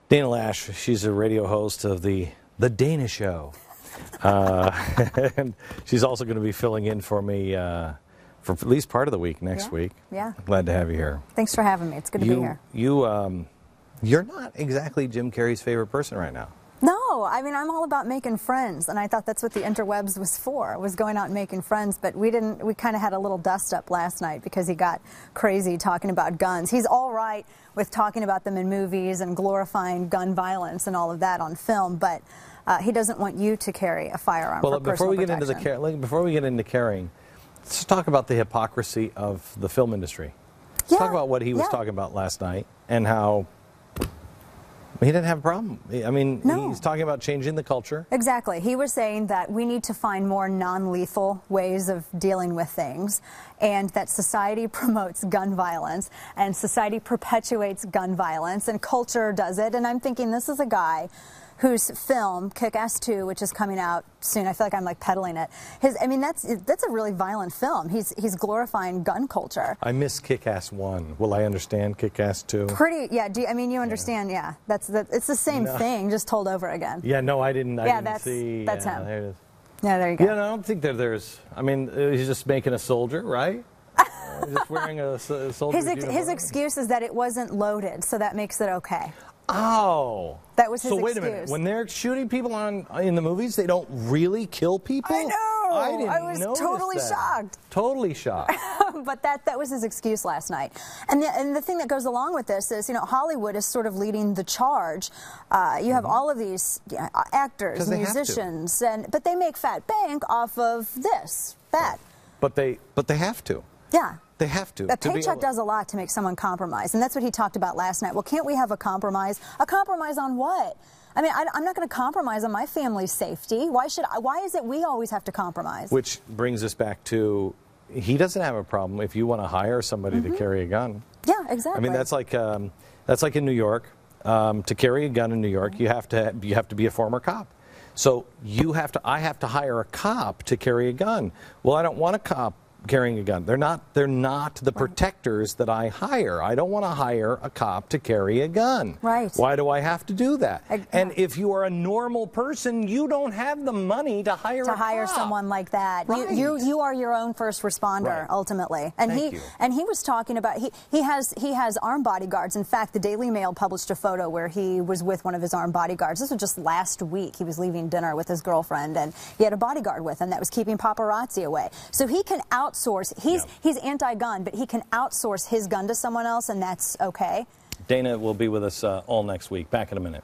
Dana Loesch, she's a radio host of the Dana Show. And she's also going to be filling in for me for at least part of the week next week. Yeah. Glad to have you here. Thanks for having me. It's good to be here. You're not exactly Jim Carrey's favorite person right now. No, I mean, I'm all about making friends, and I thought that's what the interwebs was for, was going out and making friends, but we kind of had a little dust-up last night because he got crazy talking about guns. He's all right with talking about them in movies and glorifying gun violence and all of that on film, but he doesn't want you to carry a firearm for personal protection. Before we get into carrying, let's talk about the hypocrisy of the film industry. Let's talk about what he was talking about last night and how he didn't have a problem. I mean, he's talking about changing the culture. Exactly. He was saying that we need to find more non-lethal ways of dealing with things, and that society promotes gun violence, and society perpetuates gun violence, and culture does it. And I'm thinking, this is a guy whose film, Kick-Ass 2, which is coming out soon. I feel like I'm like peddling it. I mean, that's a really violent film. He's glorifying gun culture. I miss Kick-Ass 1. Will I understand Kick-Ass 2? Yeah. I mean, you understand? Yeah. It's the same thing, just told over again. Yeah. No, I didn't. That's see. That's him. There it is. Yeah. There you go. Yeah. No, I don't think that there's. I mean, he's just making a soldier, right? Just wearing a soldier. His excuse is that it wasn't loaded, so that makes it okay. Oh. That was his excuse. So wait a minute. When they're shooting people in the movies, they don't really kill people? I know. I was totally shocked. Totally shocked. But that was his excuse last night. And the thing that goes along with this is, you know, Hollywood is sort of leading the charge. You have all of these actors, musicians, but they make fat bank off of that. But they have to. Yeah. They have to. A paycheck does a lot to make someone compromise, and that's what he talked about last night. Well, can't we have a compromise? A compromise on what? I mean, I'm not going to compromise on my family's safety. Why is it we always have to compromise? Which brings us back to, he doesn't have a problem if you want to hire somebody to carry a gun. Yeah, exactly. I mean, that's like in New York. To carry a gun in New York, you have to be a former cop. So I have to hire a cop to carry a gun. Well, I don't want a cop carrying a gun. They're not the protectors that I hire. I don't want to hire a cop to carry a gun. Right. Why do I have to do that? And if you are a normal person, you don't have the money to hire a cop. Someone like that. Right. You are your own first responder ultimately. And he was talking about he has armed bodyguards. In fact, the Daily Mail published a photo where he was with one of his armed bodyguards. This was just last week. He was leaving dinner with his girlfriend, and he had a bodyguard with him that was keeping paparazzi away. So he can outsource. He's anti-gun, but he can outsource his gun to someone else, and that's okay. Dana will be with us all next week. Back in a minute.